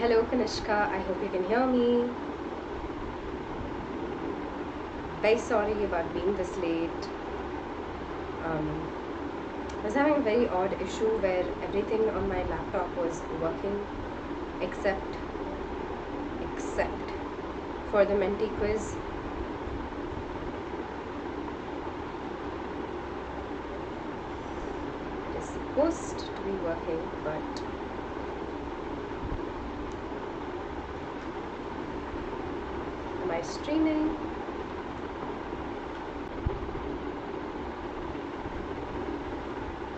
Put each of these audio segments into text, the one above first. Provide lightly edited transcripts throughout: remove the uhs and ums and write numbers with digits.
Hello Kanishka, I hope you can hear me. Very sorry about being this late. I was having a very odd issue where everything on my laptop was working except for the Menti quiz. It is supposed to be working, but am I streaming?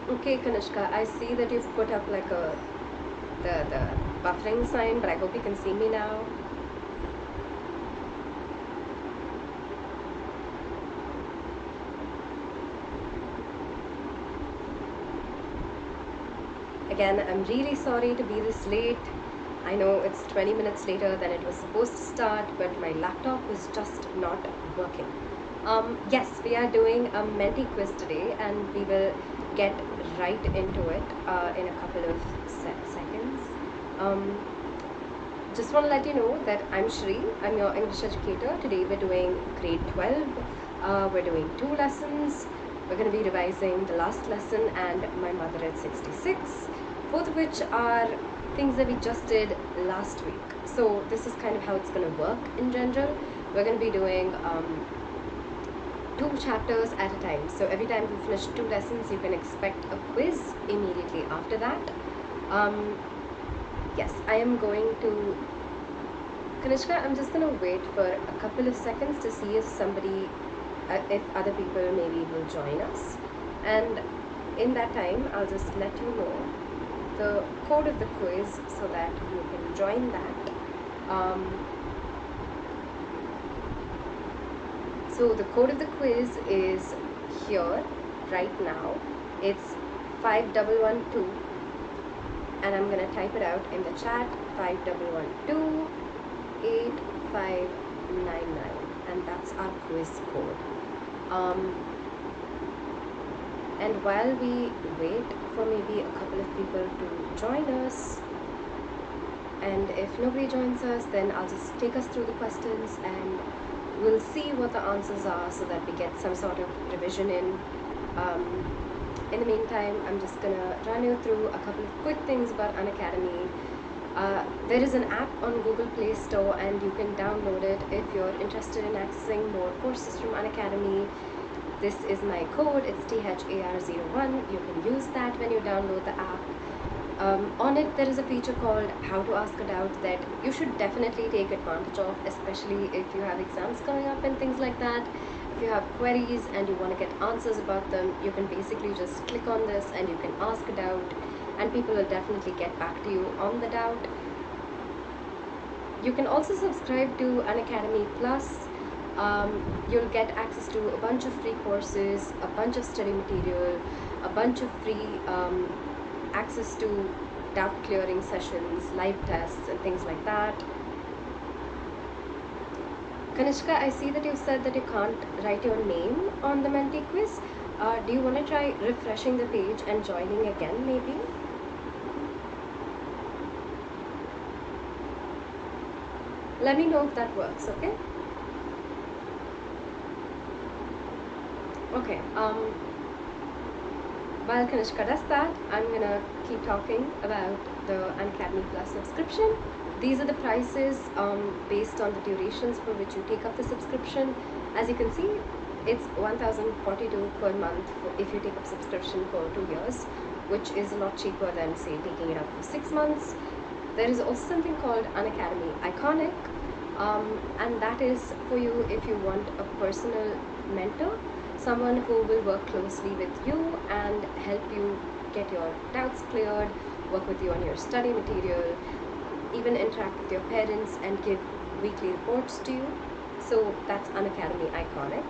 Okay, Kanishka, I see that you've put up like the buffering sign, but I hope you can see me now. Again, I'm really sorry to be this late. I know it's 20 minutes later than it was supposed to start, but my laptop was just not working. Yes, we are doing a Menti quiz today, and we will get right into it in a couple of seconds. Just want to let you know that I'm Shree, I'm your English educator. Today we're doing grade 12. We're doing 2 lessons. We're going to be revising the last lesson and My Mother at 66, both of which are things that we just did last week. So this is kind of how it's going to work in general. We're going to be doing 2 chapters at a time. So every time we finish 2 lessons, you can expect a quiz immediately after that. Yes, I am going to... Kanishka, I'm just going to wait for a couple of seconds to see if somebody, if other people maybe will join us. And in that time, I'll just let you know the code of the quiz so that you can join that. So the code of the quiz is here right now. It's 5112, and I'm gonna type it out in the chat. 5112 8599, and that's our quiz code. And while we wait for maybe a couple of people to join us, and if nobody joins us, then I'll just take us through the questions and we'll see what the answers are so that we get some sort of revision in. In the meantime, I'm just gonna run you through a couple of quick things about Unacademy. There is an app on Google Play Store, and you can download it if you're interested in accessing more courses from Unacademy. This is my code, it's THAR01. You can use that when you download the app. On it, there is a feature called How to Ask a Doubt that you should definitely take advantage of, especially if you have exams coming up and things like that. If you have queries and you want to get answers about them, you can basically just click on this and you can ask a doubt, and people will definitely get back to you on the doubt. You can also subscribe to Unacademy Plus. You'll get access to a bunch of free courses, a bunch of study material, a bunch of free access to doubt clearing sessions, live tests, and things like that. Kanishka, I see that you said that you can't write your name on the Menti quiz. Do you want to try refreshing the page and joining again, maybe? Let me know if that works, okay? Okay, while Kanishka does that, I'm gonna keep talking about the Unacademy Plus subscription. These are the prices based on the durations for which you take up the subscription. As you can see, it's 1,042 per month if you take up subscription for 2 years, which is a lot cheaper than, say, taking it up for 6 months. There is also something called Unacademy Iconic, and that is for you if you want a personal mentor, someone who will work closely with you and help you get your doubts cleared, work with you on your study material, even interact with your parents and give weekly reports to you. So that's Unacademy Iconic.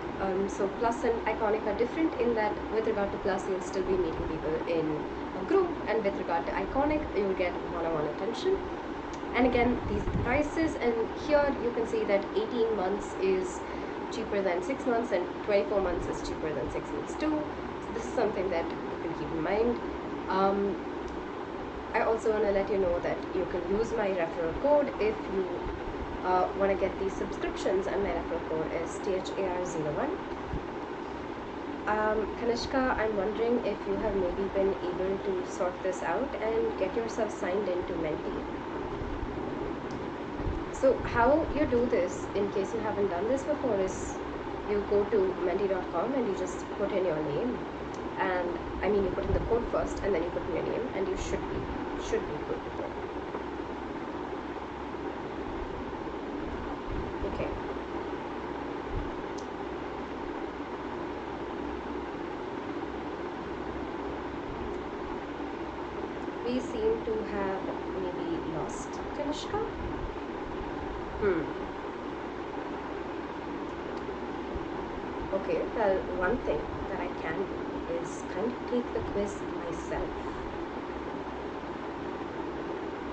So Plus and Iconic are different in that with regard to Plus, you'll still be meeting people in a group, and with regard to Iconic, you'll get one-on-one attention. And again, these are the prices, and here you can see that 18 months is cheaper than 6 months and 24 months is cheaper than 6 months too. So this is something that you can keep in mind. I also want to let you know that you can use my referral code if you want to get these subscriptions, and my referral code is THAR01. Kanishka, I'm wondering if you have maybe been able to sort this out and get yourself signed into Menti. So how you do this, in case you haven't done this before, is you go to menti.com and you just put in your name, and I mean you put in the code first and then you put in your name, and you should be good to go. Okay. We seem to have maybe lost Kanishka. Okay, well, one thing that I can do is kind of take the quiz myself,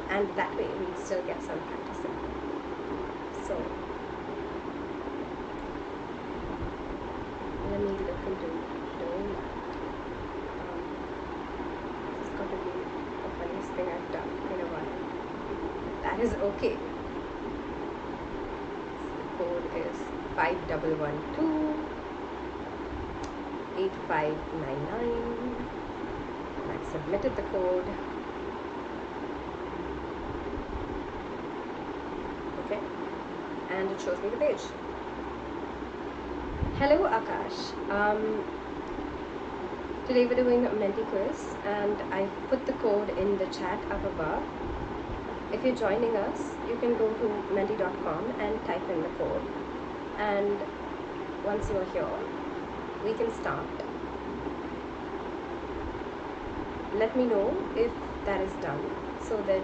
and that way we'll still get some practicing. So let me look into doing that. This is going to be the funniest thing I've done in a while. That is okay. The code is 5112 8599. I submitted the code. Okay, and it shows me the page. Hello Akash. Today we're doing a Menti quiz, and I put the code in the chat up above. If you're joining us, you can go to menti.com and type in the code, and once you're here, we can start. Let me know if that is done so that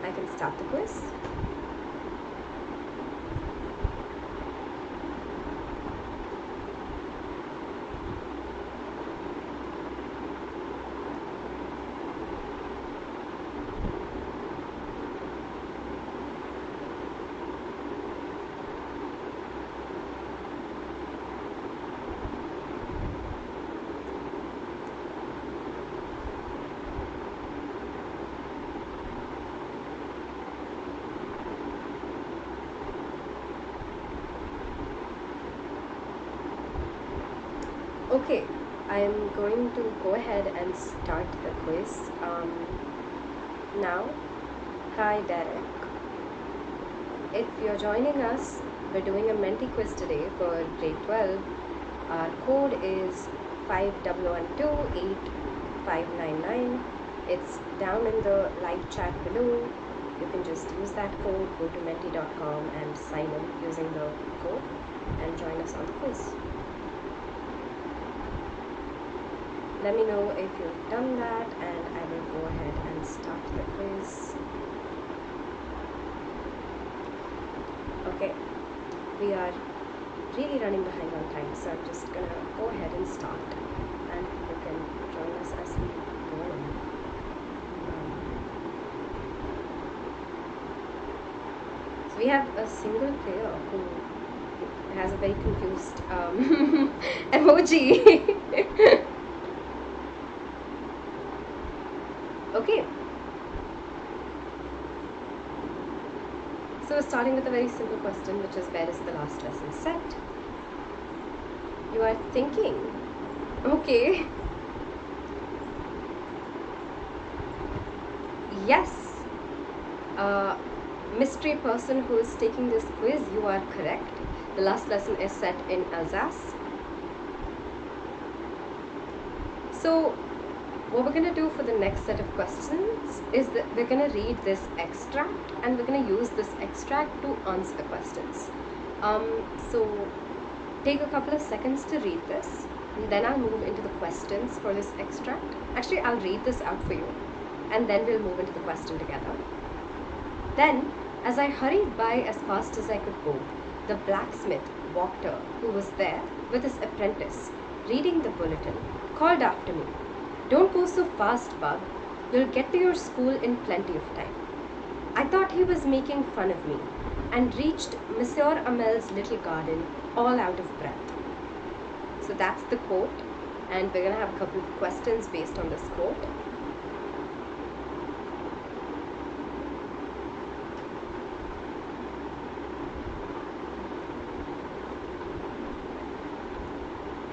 I can start the quiz. Okay, I'm going to go ahead and start the quiz now. Hi Derek. If you're joining us, we're doing a Menti quiz today for grade 12. Our code is 51128599. It's down in the live chat below. You can just use that code, go to menti.com and sign in using the code and join us on the quiz. Let me know if you've done that, and I will go ahead and start the quiz. Okay, we are really running behind on time, so I'm just gonna go ahead and start, and you can join us as we go on. So we have a single player who has a very confused emoji. Okay, so starting with a very simple question, which is, where is the last lesson set? You are thinking, okay, yes, mystery person who is taking this quiz, you are correct. The last lesson is set in Alsace. So what we're going to do for the next set of questions is that we're going to read this extract, and we're going to use this extract to answer the questions. So take a couple of seconds to read this, and then I'll move into the questions for this extract. Actually, I'll read this out for you, and then we'll move into the question together. Then, as I hurried by as fast as I could go, the blacksmith, Wachter, who was there with his apprentice, reading the bulletin, called after me, "Don't go so fast, bub. You'll get to your school in plenty of time." I thought he was making fun of me, and reached Monsieur Hamel's little garden all out of breath. So that's the quote, and we're going to have a couple of questions based on this quote.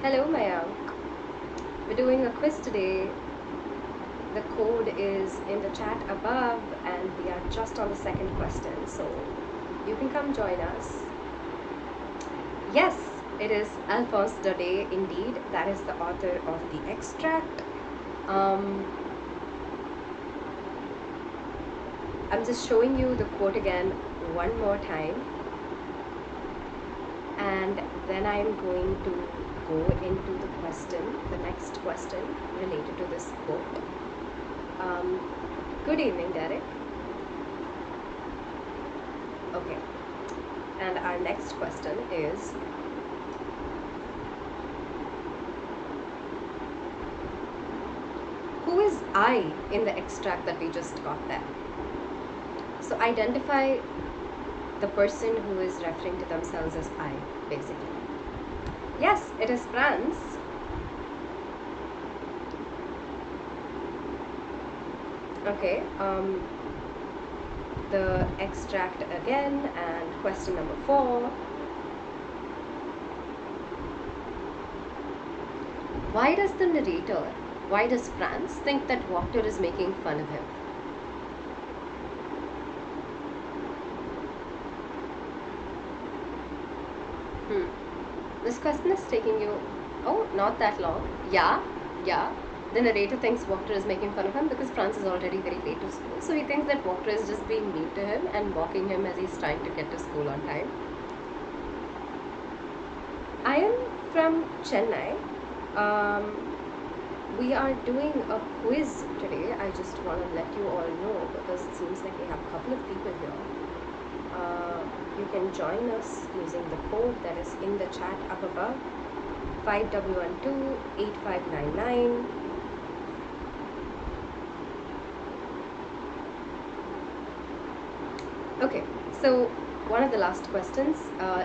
Hello, Mayank. We're doing a quiz today. The code is in the chat above, and we are just on the second question, so you can come join us. Yes, it is Alphonse Daudet, indeed. That is the author of the extract. I'm just showing you the quote again one more time, and then I'm going to go into the question, the next question related to this quote. Good evening, Derek. Okay, and our next question is, who is I in the extract that we just got there? So identify the person who is referring to themselves as I, basically. Yes, it is Franz. Okay, the extract again, and question number 4. Why does the narrator, why does Franz think that Wachter is making fun of him? This question is taking you, oh, not that long. Yeah. The narrator thinks Wachter is making fun of him because Franz is already very late to school. So he thinks that Wachter is just being mean to him and mocking him as he's trying to get to school on time. I am from Chennai. We are doing a quiz today. I just want to let you all know because it seems like we have a couple of people here. You can join us using the code that is in the chat up above, 5112-8599. Okay, so one of the last questions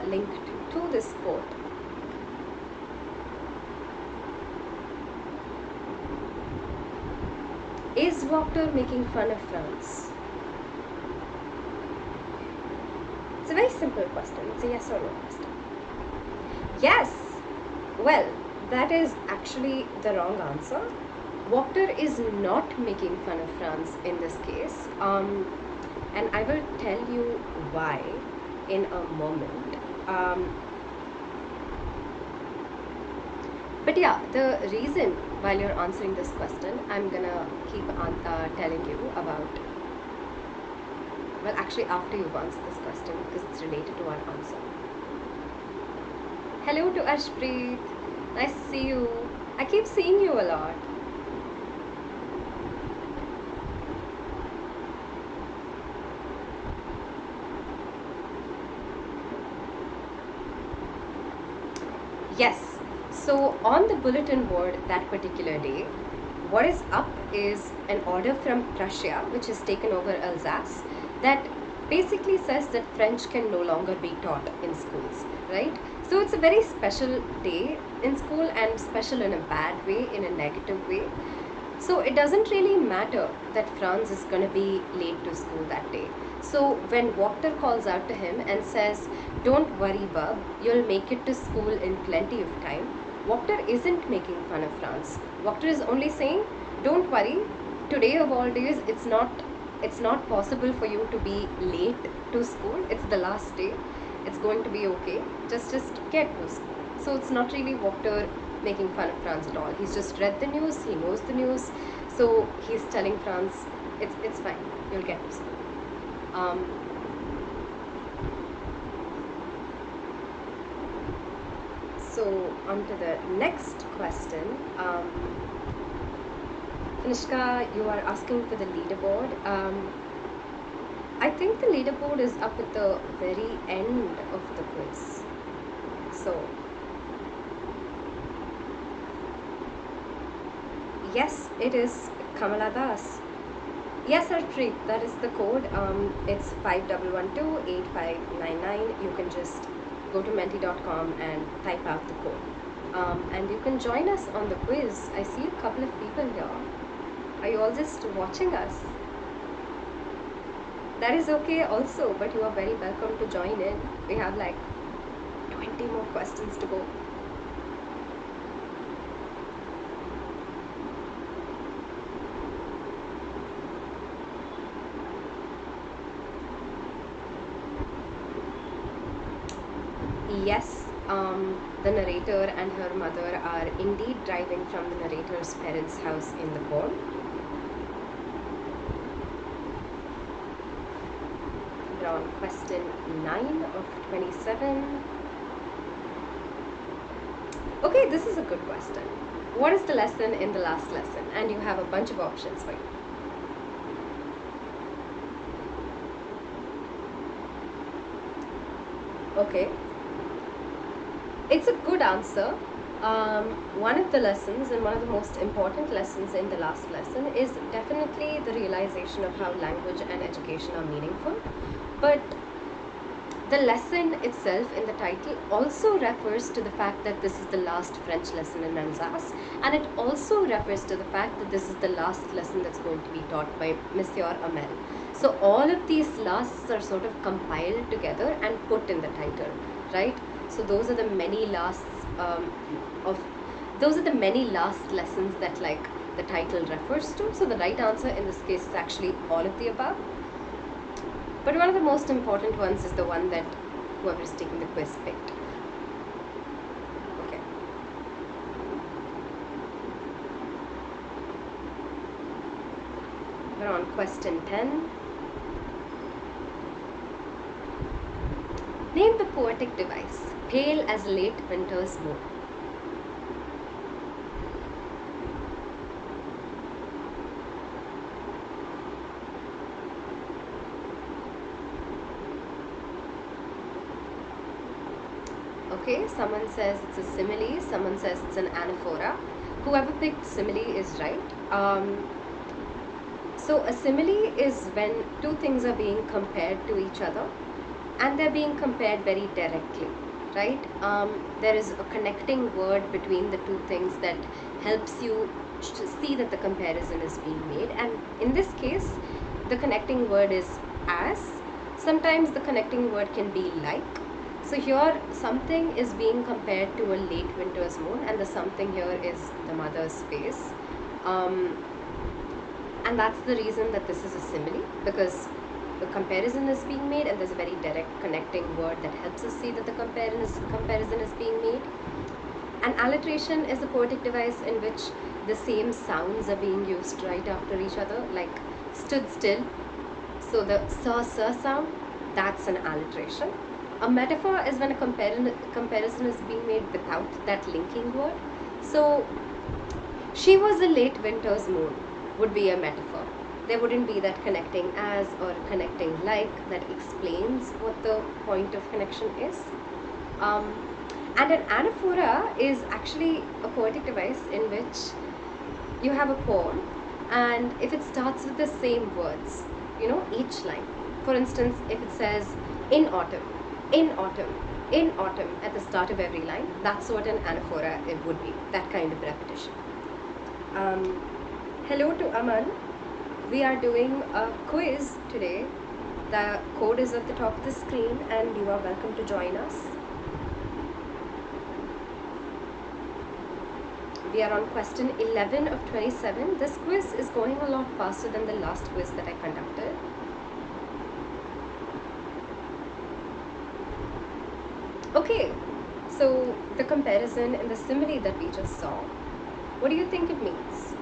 linked to this quote. Is Wachter making fun of Franz? It's a very simple question. It's a yes or no question. Yes! Well, that is actually the wrong answer. Wachter is not making fun of Franz in this case. And I will tell you why in a moment. But yeah, the reason while you're answering this question, I'm gonna keep on telling you about, well, actually after you've answered this question because it's related to our answer. Hello to Ashpreet. Nice to see you. I keep seeing you a lot. Yes, so on the bulletin board that particular day, what is up is an order from Prussia, which has taken over Alsace, that basically says that French can no longer be taught in schools, right? So it's a very special day in school, and special in a bad way, in a negative way. So it doesn't really matter that Franz is going to be late to school that day. So when Wachter calls out to him and says, "Don't worry, bub, you'll make it to school in plenty of time," Wachter isn't making fun of Franz. Wachter is only saying, don't worry, today of all days, it's not possible for you to be late to school. It's the last day. It's going to be okay. Just get to school. So it's not really Wachter making fun of Franz at all. He's just read the news. He knows the news. So he's telling Franz, it's fine. You'll get to school. So on to the next question. Kanishka, you are asking for the leaderboard. I think the leaderboard is up at the very end of the quiz. So yes, it is Kamala Das. Yes, Arpreet, that is the code. It's 5112-8599. You can just go to menti.com and type out the code. And you can join us on the quiz. I see a couple of people here. Are you all just watching us? That is okay also, but you are very welcome to join in. We have like 20 more questions to go. yes, the narrator and her mother are indeed driving from the narrator's parents' house in the poem. We're on question 9 of 27. Okay, this is a good question. What is the lesson in the last lesson? And you have a bunch of options for you. Okay, it's a good answer. One of the lessons, and one of the most important lessons in the last lesson, is definitely the realization of how language and education are meaningful. But the lesson itself in the title also refers to the fact that this is the last French lesson in Alsace, and it also refers to the fact that this is the last lesson that's going to be taught by Monsieur Hamel. So all of these lasts are sort of compiled together and put in the title, right? So those are the many lasts those are the many last lessons that like the title refers to. So the right answer in this case is actually all of the above. But one of the most important ones is the one that whoever is taking the quiz picked. Okay. We're on question 10. Name the poetic device, pale as late winter's moon. Okay, someone says it's a simile, someone says it's an anaphora. Whoever picked simile is right. So a simile is when two things are being compared to each other and they're being compared very directly, right? There is a connecting word between the two things that helps you see that the comparison is being made, and in this case the connecting word is as. Sometimes the connecting word can be like. So here something is being compared to a late winter's moon, and the something here is the mother's face, and that's the reason that this is a simile, because the comparison is being made and there's a very direct connecting word that helps us see that the comparison is being made. An alliteration is a poetic device in which the same sounds are being used right after each other, like stood still. So the sa sound, that's an alliteration. A metaphor is when a comparison is being made without that linking word. So she was a late winter's moon would be a metaphor. There wouldn't be that connecting as or connecting like that explains what the point of connection is. And an anaphora is actually a poetic device in which you have a poem, and if it starts with the same words, you know, each line. For instance, if it says in autumn, in autumn, in autumn at the start of every line, that's what an anaphora it would be, that kind of repetition. Hello to Aman. We are doing a quiz today. The code is at the top of the screen and you are welcome to join us. We are on question 11 of 27. This quiz is going a lot faster than the last quiz that I conducted. Okay, so the comparison and the simile that we just saw, what do you think it means?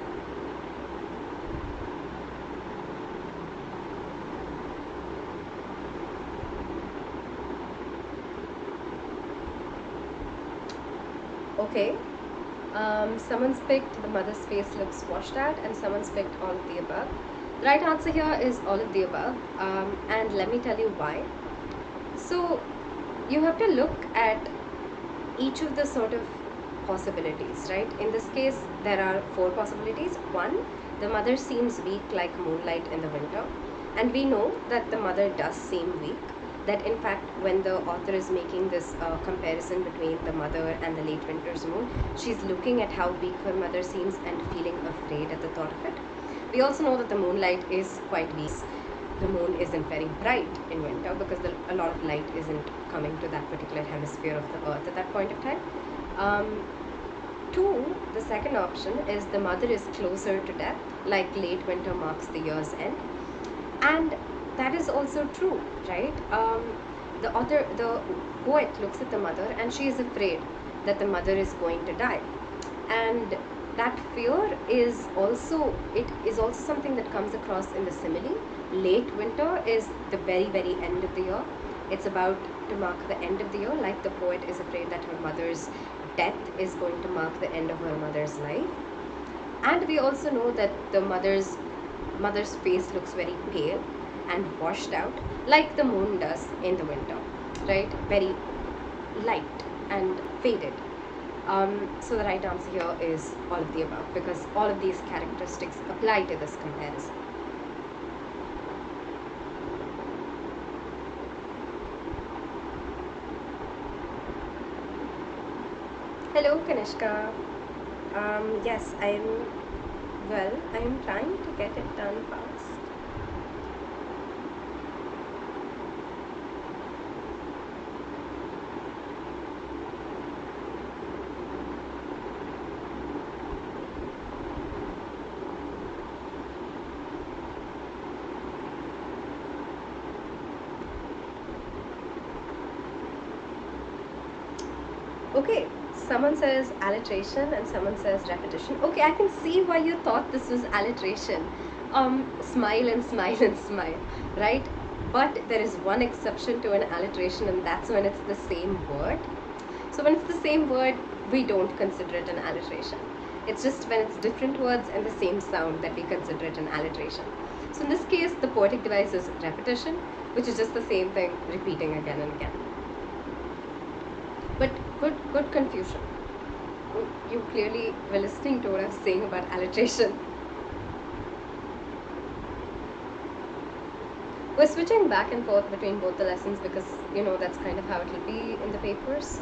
Okay, someone's picked the mother's face looks washed out, and someone's picked all of the above. The right answer here is all of the above, and let me tell you why. So you have to look at each of the sort of possibilities, right? In this case, there are 4 possibilities. 1, the mother seems weak like moonlight in the winter, and we know that the mother does seem weak. That in fact, when the author is making this comparison between the mother and the late winter's moon, she's looking at how weak her mother seems and feeling afraid at the thought of it. We also know that the moonlight is quite weak. The moon isn't very bright in winter because a lot of light isn't coming to that particular hemisphere of the earth at that point of time. 2, the second option is the mother is closer to death, like late winter marks the year's end. And that is also true, right? the poet looks at the mother and she is afraid that the mother is going to die. And that fear is also something that comes across in the simile. Late winter is the very, very end of the year. It's about to mark the end of the year, like the poet is afraid that her mother's death is going to mark the end of her mother's life. And we also know that the mother's face looks very pale and washed out, like the moon does in the winter, right? Very light and faded. So the right answer here is all of the above, because all of these characteristics apply to this comparison. Hello, Kanishka. Yes, I'm trying to get it done fast. Okay, someone says alliteration and someone says repetition. Okay, I can see why you thought this was alliteration. Smile and smile and smile, right? But there is one exception to an alliteration, and that's when it's the same word. So when it's the same word, we don't consider it an alliteration. It's just when it's different words and the same sound that we consider it an alliteration. So in this case, the poetic device is repetition, which is just the same thing repeating again and again. But good confusion. You clearly were listening to what I was saying about alliteration. We're switching back and forth between both the lessons because, that's kind of how it will be in the papers.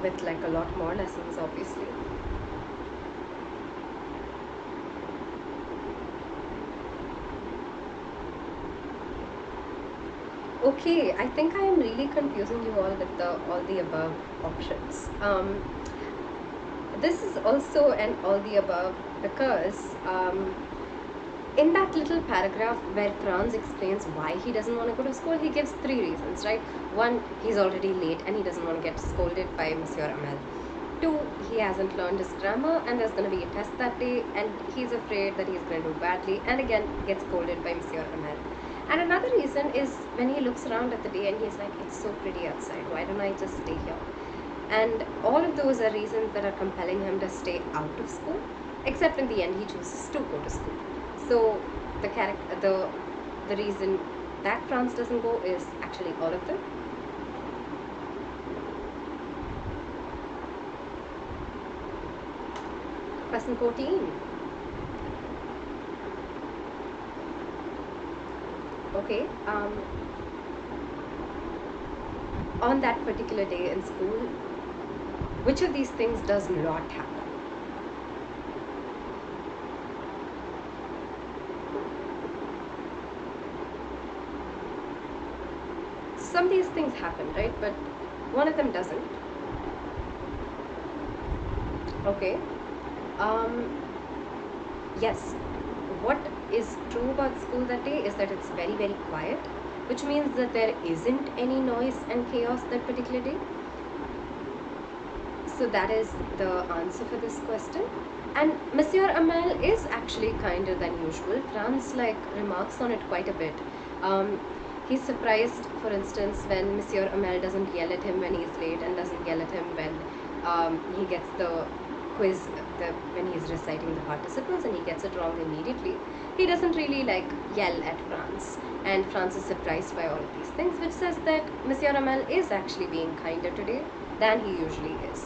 With like a lot more lessons, obviously. Okay, I think I am really confusing you all with all the above options. This is also an all the above because in that little paragraph where Franz explains why he doesn't want to go to school, he gives 3 reasons, right? 1, he's already late and he doesn't want to get scolded by Monsieur Hamel. 2, he hasn't learned his grammar and there's going to be a test that day and he's afraid that he's going to do badly and again gets scolded by Monsieur Hamel. And another reason is when he looks around at the day and he's like, it's so pretty outside, why don't I just stay here? And all of those are reasons that are compelling him to stay out of school, except in the end he chooses to go to school. So the reason that Franz doesn't go is actually all of them. Question 14. Okay, on that particular day in school, which of these things does not happen? Some of these things happen, right? But one of them doesn't. Okay. Yes. What is true about school that day is that it's very, very quiet, which means that there isn't any noise and chaos that particular day. So that is the answer for this question. And Monsieur Hamel is actually kinder than usual. Franz remarks on it quite a bit. He's surprised, for instance, when Monsieur Hamel doesn't yell at him when he's late and doesn't yell at him when he gets the quiz when he's reciting the participles and he gets it wrong immediately. He doesn't really yell at Franz, and Franz is surprised by all of these things, which says that Monsieur Hamel is actually being kinder today than he usually is.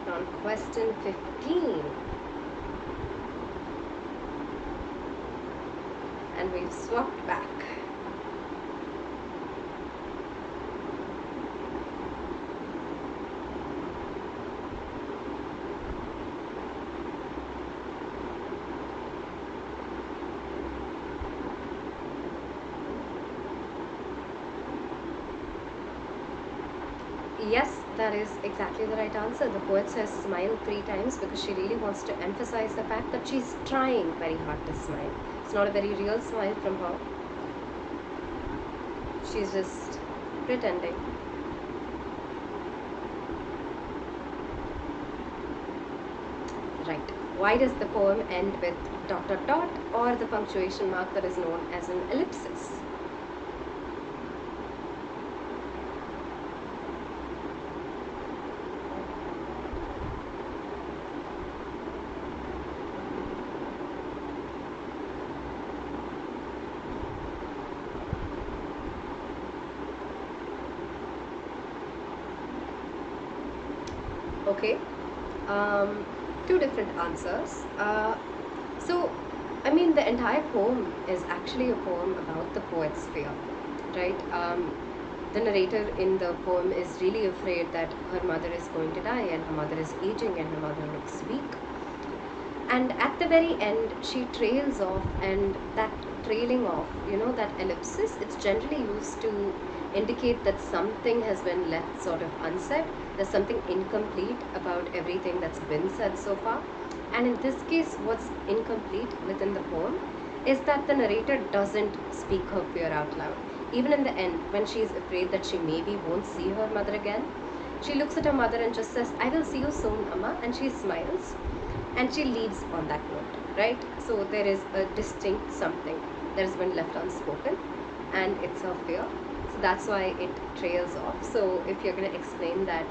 On question 15, and we've swapped back. Yes, That is exactly the right answer. The poet says smile 3 times because she really wants to emphasize the fact that she's trying very hard to smile. It's not a very real smile from her. She's just pretending. Right. Why does the poem end with ... or the punctuation mark that is known as an ellipsis? Okay, two different answers. So, I mean, the entire poem is actually a poem about the poet's fear, right? The narrator in the poem is really afraid that her mother is going to die, and her mother is aging, and her mother looks weak. And at the very end, she trails off, and that trailing off, that ellipsis, it's generally used to indicate that something has been left sort of unsaid. There's something incomplete about everything that's been said so far. And in this case, what's incomplete within the poem is that the narrator doesn't speak her fear out loud. Even in the end, when she is afraid that she maybe won't see her mother again, she looks at her mother and just says, "I will see you soon, Amma," and she smiles. And she leaves on that note, right? So there is a distinct something that has been left unspoken, and it's her fear. So that's why it trails off. So if you're going to explain that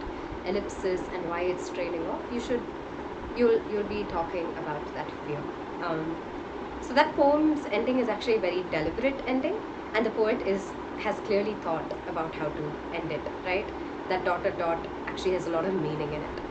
ellipsis and why it's trailing off, you'll be talking about that fear. So that poem's ending is actually a very deliberate ending, and the poet has clearly thought about how to end it, right? That ... actually has a lot of meaning in it.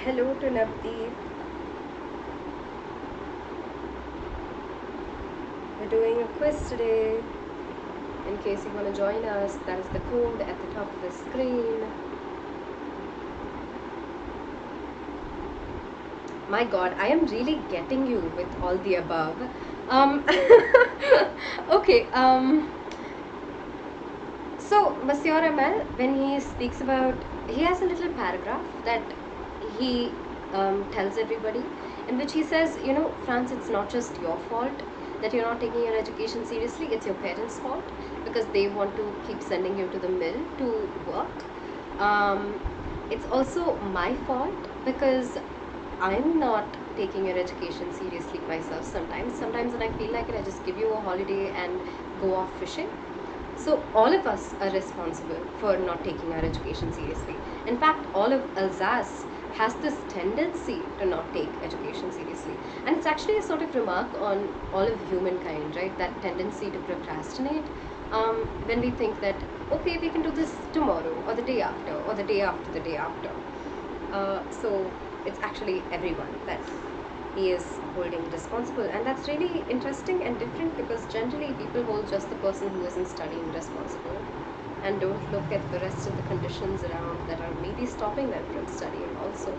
Hello to Navdeep. We're doing a quiz today. In case you want to join us, that is the code at the top of the screen. My God, I am really getting you with all the above. Okay. So Monsieur Hamel, when he speaks about, he has a little paragraph that he tells everybody, in which he says, Franz, it's not just your fault that you're not taking your education seriously, it's your parents' fault, because they want to keep sending you to the mill to work. It's also my fault because I'm not taking your education seriously myself sometimes. Sometimes when I feel like it, I just give you a holiday and go off fishing. So all of us are responsible for not taking our education seriously. In fact, all of Alsace has this tendency to not take education seriously. And it's actually a sort of remark on all of humankind, right? That tendency to procrastinate. When we think that, okay, we can do this tomorrow, or the day after, or the day after the day after. So it's actually everyone that he is holding responsible, and that's really interesting and different, because generally people hold just the person who isn't studying responsible and don't look at the rest of the conditions around that are maybe stopping them from studying also.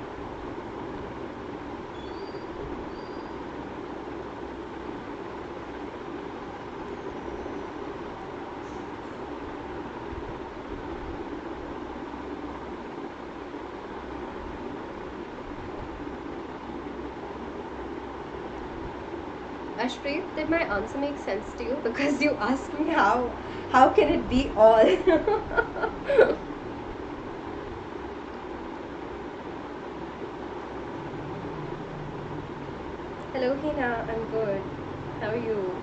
Ashpreet, did my answer make sense to you? Because you asked me how can it be all? Hello Hina, I'm good. How are you?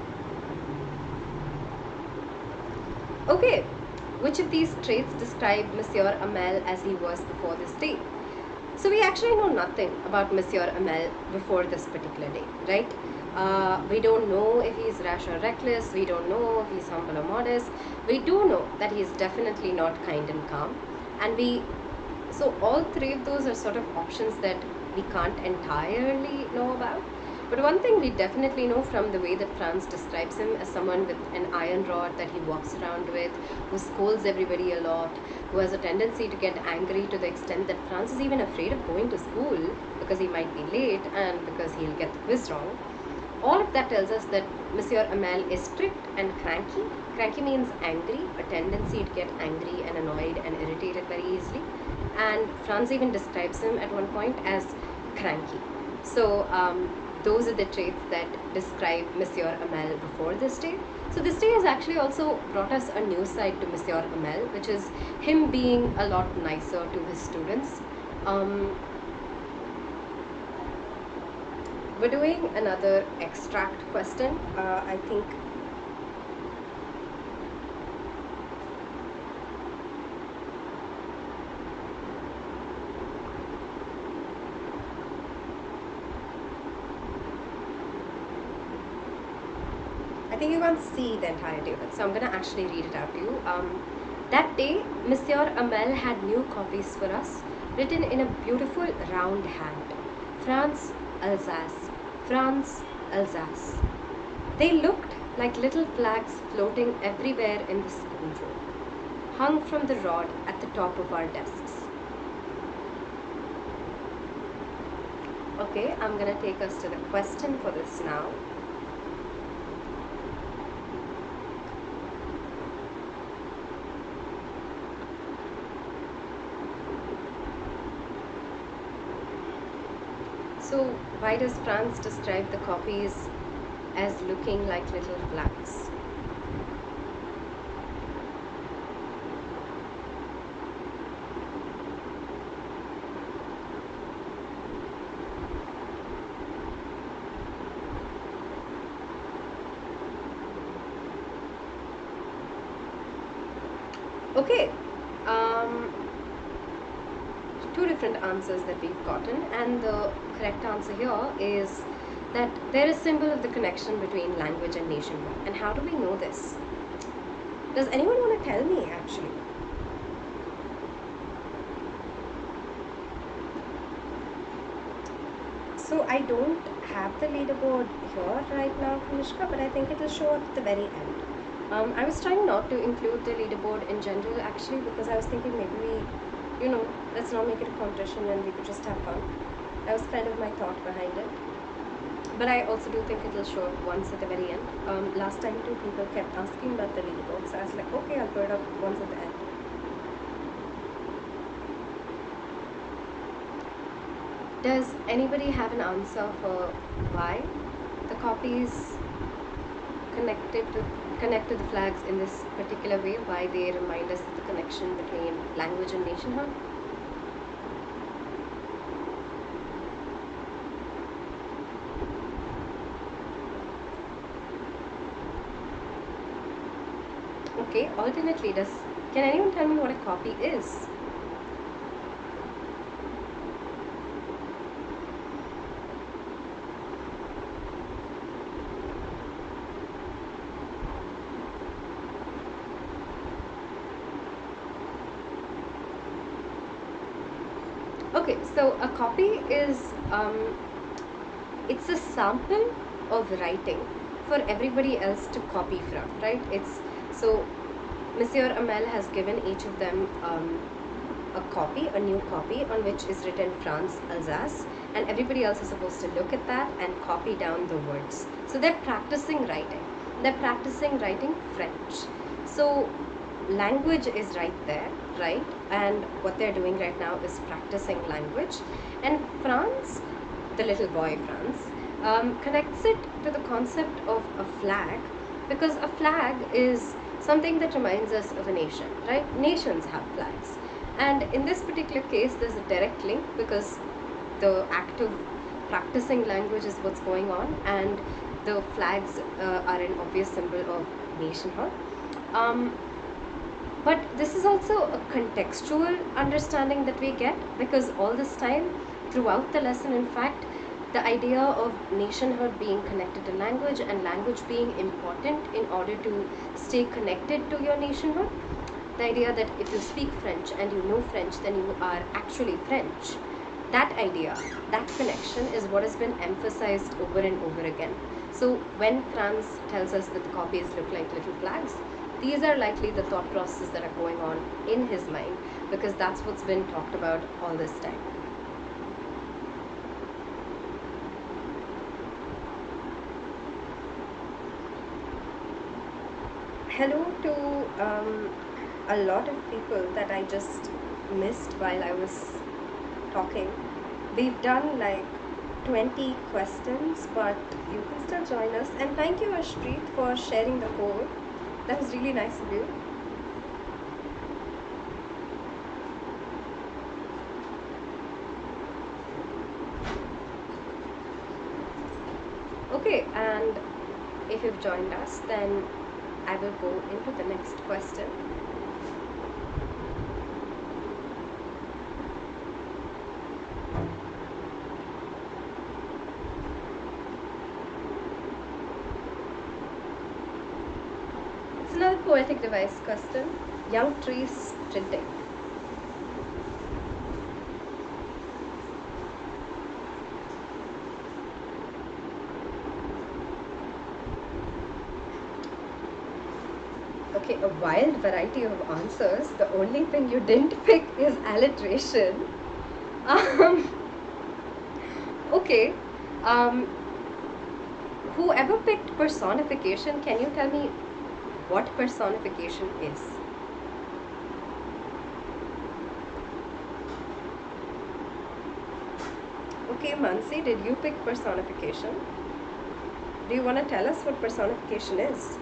Okay, which of these traits describe Monsieur Hamel as he was before this day? So we actually know nothing about Monsieur Hamel before this particular day, right? We don't know if he's rash or reckless. We don't know if he's humble or modest. We do know that he's definitely not kind and calm. And so all three of those are sort of options that we can't entirely know about. But one thing we definitely know from the way that Franz describes him as someone with an iron rod that he walks around with, who scolds everybody a lot, who has a tendency to get angry to the extent that Franz is even afraid of going to school because he might be late and because he'll get the quiz wrong. All of that tells us that Monsieur Hamel is strict and cranky. Cranky means angry, a tendency to get angry and annoyed and irritated very easily. And Franz even describes him at one point as cranky. So those are the traits that describe Monsieur Hamel before this day. So this day has actually also brought us a new side to Monsieur Hamel, which is him being a lot nicer to his students. We're doing another extract question. I think you can't see the entirety of it, so I'm going to actually read it out to you. That day, Monsieur Hamel had new copies for us, written in a beautiful round hand. Franz, Alsace. Franz, Alsace. They looked like little flags floating everywhere in the schoolroom, hung from the rod at the top of our desks. Okay, I'm going to take us to the question for this now. So, why does Franz describe the copies as looking like little flags? Okay. Two different answers that we've gotten, and the correct answer here is that there is a symbol of the connection between language and nationhood. And how do we know this? Does anyone want to tell me actually? So I don't have the leaderboard here right now, Kanishka, but I think it will show up at the very end. I was trying not to include the leaderboard in general actually, because I was thinking maybe we, let's not make it a competition and we could just have fun. That was kind of my thought behind it. But I also do think it will show up once at the very end. Last time too, people kept asking about the leaderboard, so I was like, okay, I'll put it up once at the end. Does anybody have an answer for why the copies connect to the flags in this particular way, why they remind us of the connection between language and nationhood? Okay, alternately, can anyone tell me what a copy is? Okay, so a copy is, it's a sample of writing for everybody else to copy from, right? So Monsieur Hamel has given each of them a new copy on which is written Franz, Alsace, and everybody else is supposed to look at that and copy down the words. So they're practicing writing. They're practicing writing French. So language is right there, right? And what they're doing right now is practicing language. And Franz, the little boy Franz, connects it to the concept of a flag, because a flag is something that reminds us of a nation, right? Nations have flags. And in this particular case, there's a direct link because the act of practicing language is what's going on, and the flags are an obvious symbol of nationhood. But this is also a contextual understanding that we get, because all this time, throughout the lesson, in fact, the idea of nationhood being connected to language and language being important in order to stay connected to your nationhood, the idea that if you speak French and you know French, then you are actually French. That idea, that connection is what has been emphasized over and over again. So when Franz tells us that the copies look like little flags, these are likely the thought processes that are going on in his mind, because that's what's been talked about all this time. Hello to a lot of people that I just missed while I was talking. We've done like 20 questions, but you can still join us. And thank you, Ashpreet, for sharing the code. That was really nice of you. Okay, and if you've joined us, then I will go into the next question. It's another poetic device question. Young trees sprinting. Okay, a wild variety of answers. The only thing you didn't pick is alliteration. Okay. Whoever picked personification, can you tell me what personification is? Okay, Mansi, did you pick personification? Do you want to tell us what personification is?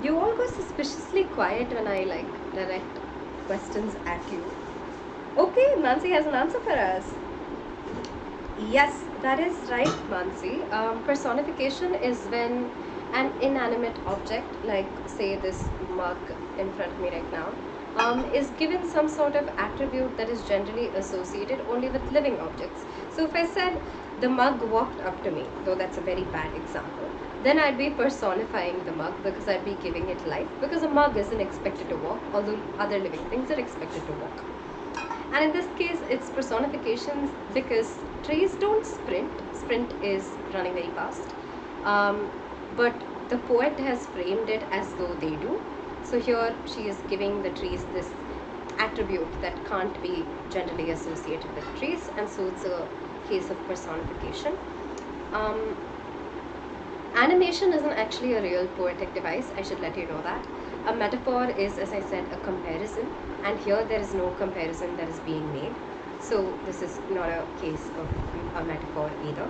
You all go suspiciously quiet when I direct questions at you. Okay, Mansi has an answer for us. Yes, that is right, Mansi. Personification is when an inanimate object, like say this mug in front of me right now, is given some sort of attribute that is generally associated only with living objects. So if I said the mug walked up to me, though that's a very bad example, then I'd be personifying the mug because I'd be giving it life, because a mug isn't expected to walk, although other living things are expected to walk. And in this case, it's personifications because trees don't sprint. Sprint is running very fast. But the poet has framed it as though they do. So here she is giving the trees this attribute that can't be generally associated with trees, and so it's a case of personification. Animation isn't actually a real poetic device, I should let you know that. A metaphor is, as I said, a comparison, and here there is no comparison that is being made. So this is not a case of a metaphor either.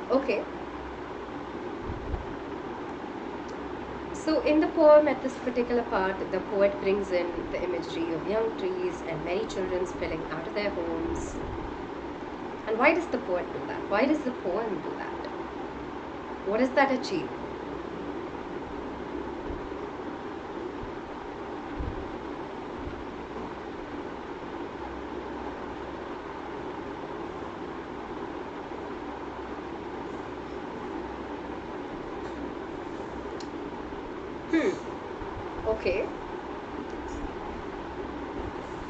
Okay. So in the poem, at this particular part, the poet brings in the imagery of young trees and merry children spilling out of their homes. And why does the poet do that? Why does the poem do that? What does that achieve? Okay.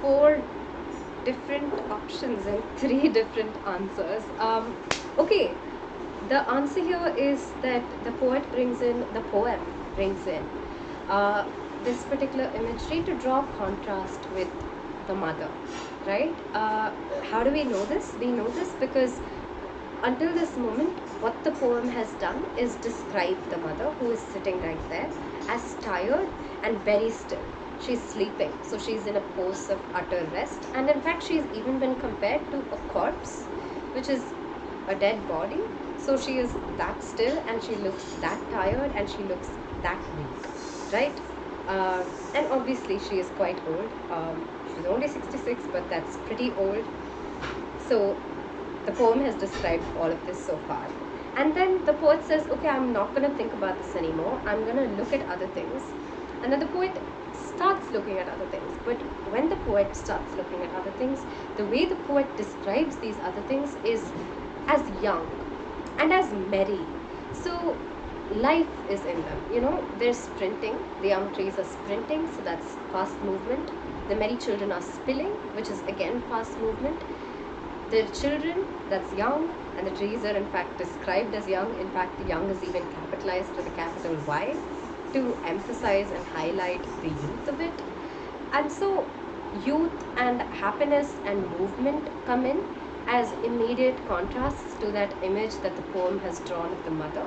4 different options and 3 different answers. Okay, the answer here is that the poem brings in this particular imagery to draw contrast with the mother, right? How do we know this? We know this because until this moment, what the poem has done is describe the mother, who is sitting right there, as tired and very still. She's sleeping, so she's in a pose of utter rest, and in fact she's even been compared to a corpse, which is a dead body. So she is that still, and she looks that tired, and she looks that weak, right? And obviously she is quite old. She's only 66, but that's pretty old. So the poem has described all of this so far. And then the poet says, okay, I'm not going to think about this anymore. I'm going to look at other things. And then the poet starts looking at other things. But when the poet starts looking at other things, the way the poet describes these other things is as young and as merry. So life is in them. You know, they're sprinting. The young trees are sprinting, so that's fast movement. The merry children are spilling, which is again fast movement. The children, that's young, and the trees are in fact described as young. In fact, the young is even capitalized with a capital Y to emphasize and highlight the youth of it. And so youth and happiness and movement come in as immediate contrasts to that image that the poem has drawn of the mother.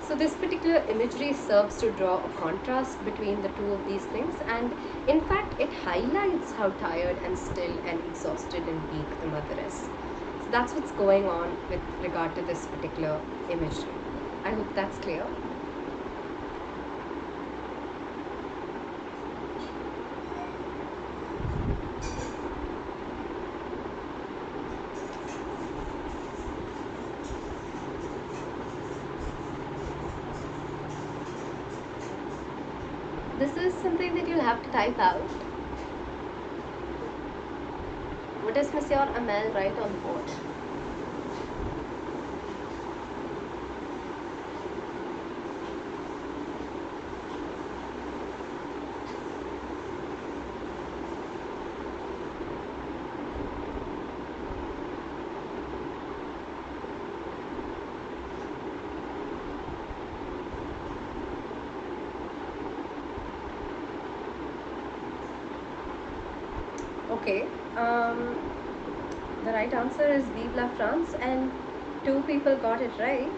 So this particular imagery serves to draw a contrast between the two of these things, and in fact it highlights how tired and still and exhausted and weak the mother is. So that's what's going on with regard to this particular imagery. I hope that's clear. This is something that you'll have to type out. What does Monsieur Hamel write on the board? Okay, the right answer is Vive la France, and 2 people got it right.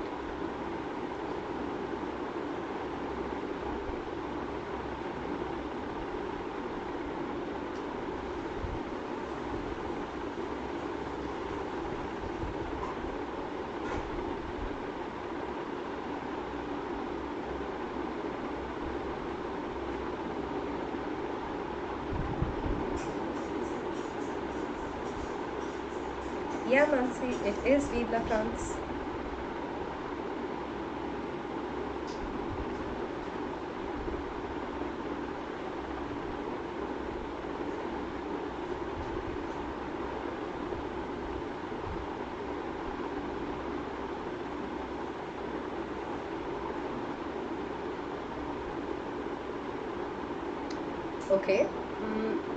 Yeah, Nancy, it is Vive la France. Okay,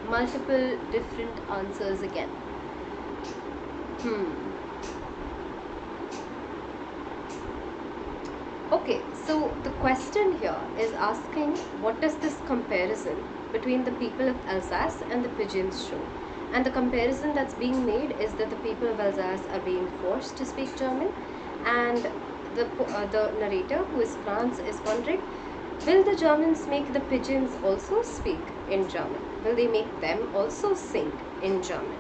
multiple different answers again. Okay, so the question here is asking, what does this comparison between the people of Alsace and the pigeons show? And the comparison that's being made is that the people of Alsace are being forced to speak German, and the narrator, who is Franz, is wondering, will the Germans make the pigeons also speak in German? Will they make them also sing in German?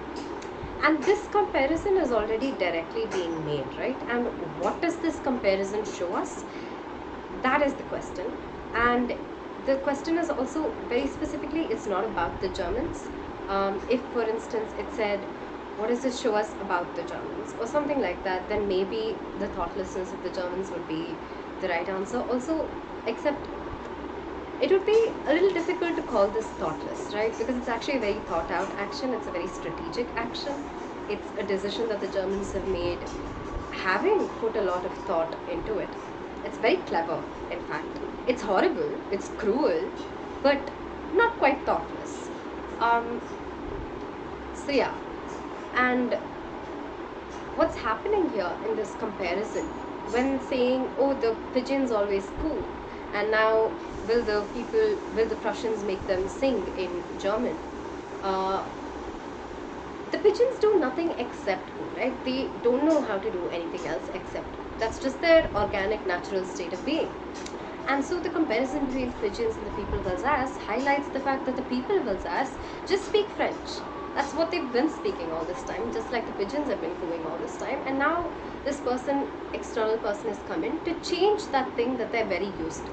And this comparison is already directly being made, right? And what does this comparison show us? That is the question. And the question is also very specifically, it's not about the Germans. If, for instance, it said, what does this show us about the Germans? Or something like that, then maybe the thoughtlessness of the Germans would be the right answer. Also, except it would be a little difficult to call this thoughtless, right? Because it's actually a very thought out action. It's a very strategic action. It's a decision that the Germans have made, having put a lot of thought into it. It's very clever, in fact. It's horrible, it's cruel, but not quite thoughtless. So yeah, and what's happening here in this comparison, when saying, oh, the pigeons always coo, and now will the Prussians make them sing in German? The pigeons do nothing except coo, right? They don't know how to do anything else except coo. That's just their organic, natural state of being. And so the comparison between pigeons and the people of Alsace highlights the fact that the people of Alsace just speak French. That's what they've been speaking all this time, just like the pigeons have been cooing all this time. And now this person, external person, has come in to change that thing that they're very used to.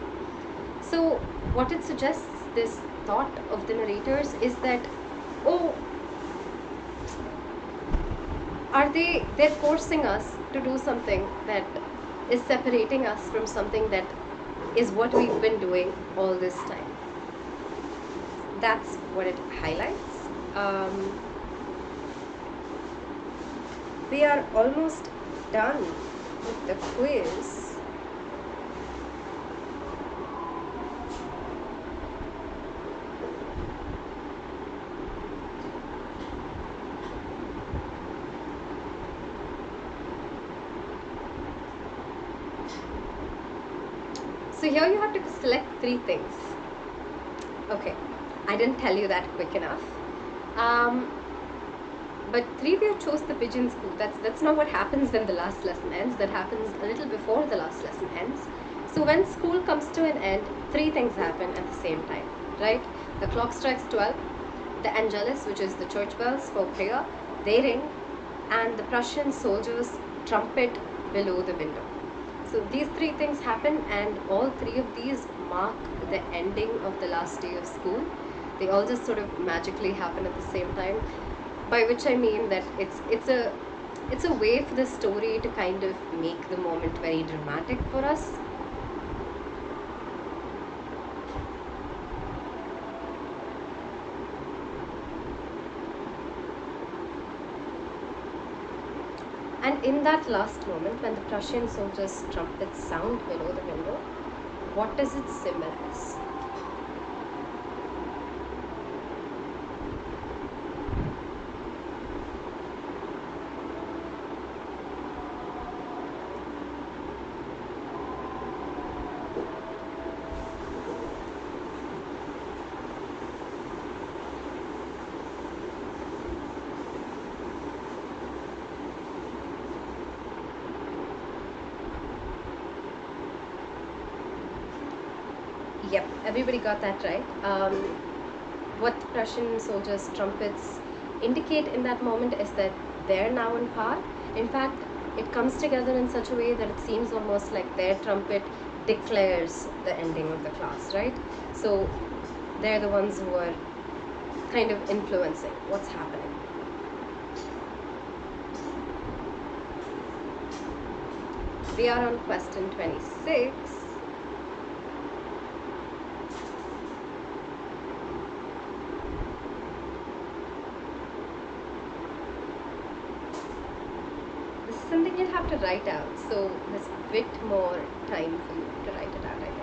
So what it suggests this thought of the narrators is that, oh, they're forcing us to do something that is separating us from something that is what we've been doing all this time. That's what it highlights. We are almost done with the quiz. So here you have to select 3 things. Okay, I didn't tell you that quick enough. But 3 of you chose the pigeons school. That's not what happens when the last lesson ends. That happens a little before the last lesson ends. So when school comes to an end, 3 things happen at the same time, right? The clock strikes 12, the Angelus, which is the church bells for prayer, they ring, and the Prussian soldiers trumpet below the window. So these 3 things happen, and all 3 of these mark the ending of the last day of school. They all just sort of magically happen at the same time, by which I mean that it's a way for the story to kind of make the moment very dramatic for us. And in that last moment, when the Prussian soldiers' trumpets sound below the window, what does it symbolize? Yep, everybody got that right. What Prussian soldiers' trumpets indicate in that moment is that they're now in power. In fact, it comes together in such a way that it seems almost like their trumpet declares the ending of the class, right? So they're the ones who are kind of influencing what's happening. We are on question 26. Something you'll have to write out, so there's a bit more time for you to write it out, I think.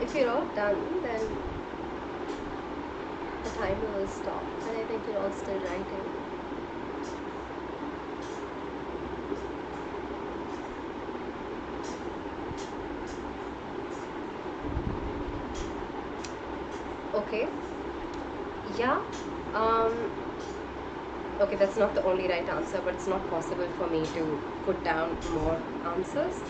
If you're all done, then the timer will stop, and I think you're all still writing. Okay. Yeah. Okay, that's not the only right answer, but it's not possible for me to put down more answers.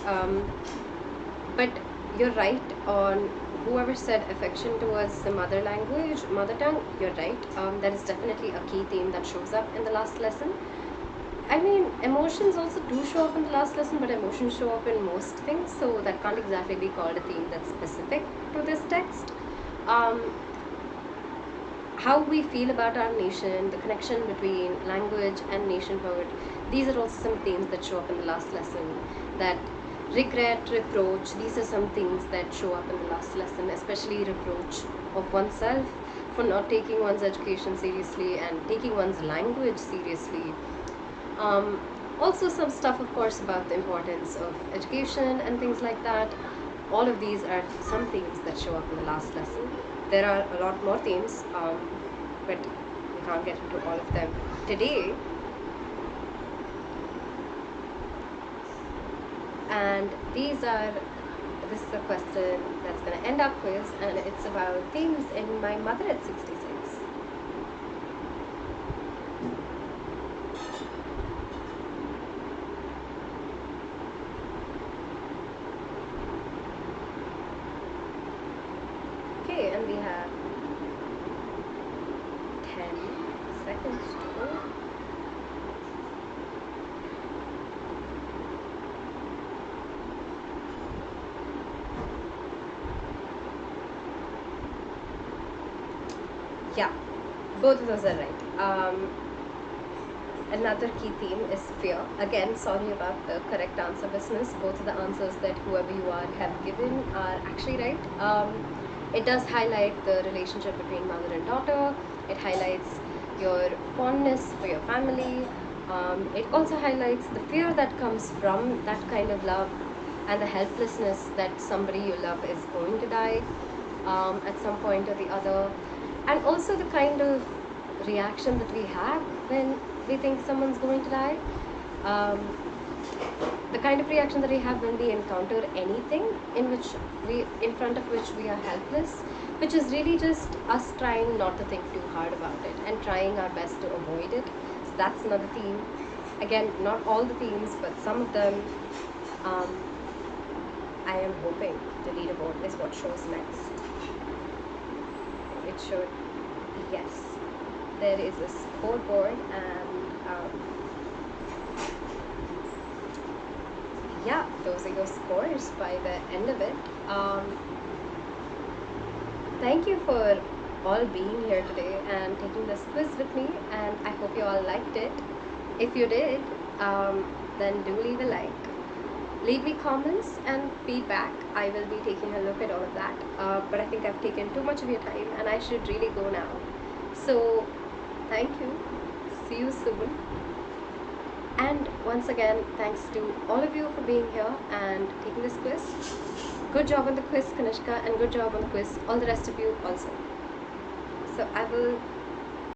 But you're right on whoever said affection towards the mother tongue, you're right. That is definitely a key theme that shows up in the last lesson. I mean, emotions also do show up in the last lesson, but emotions show up in most things, so that can't exactly be called a theme that's specific to this text. How we feel about our nation, the connection between language and nation poet, these are also some themes that show up in the last lesson. That regret, reproach, these are some things that show up in the last lesson, especially reproach of oneself for not taking one's education seriously and taking one's language seriously. Also some stuff, of course, about the importance of education and things like that. All of these are some themes that show up in the last lesson. There are a lot more themes, but we can't get into all of them today. And this is a question that's going to end our quiz, and it's about themes in My Mother at 66. Okay, and we have 10 seconds to go. Yeah, both of those are right. Another key theme is fear. Again, sorry about the correct answer business. Both of the answers that whoever you are have given are actually right. It does highlight the relationship between mother and daughter. It highlights your fondness for your family. It also highlights the fear that comes from that kind of love and the helplessness that somebody you love is going to die at some point or the other. And also the kind of reaction that we have when we think someone's going to die. The kind of reaction that we have when we encounter anything in front of which we are helpless, which is really just us trying not to think too hard about it and trying our best to avoid it. So that's another theme. Again, not all the themes, but some of them. I am hoping the leaderboard is what shows next. It should, yes, there is a scoreboard, and yeah, those are your scores by the end of it. Thank you for all being here today and taking this quiz with me, and I hope you all liked it. If you did, then do leave a like. Leave me comments and feedback. I will be taking a look at all of that. But I think I've taken too much of your time and I should really go now. So, thank you. See you soon. And once again, thanks to all of you for being here and taking this quiz. Good job on the quiz, Kanishka, and good job on the quiz, all the rest of you also. So I will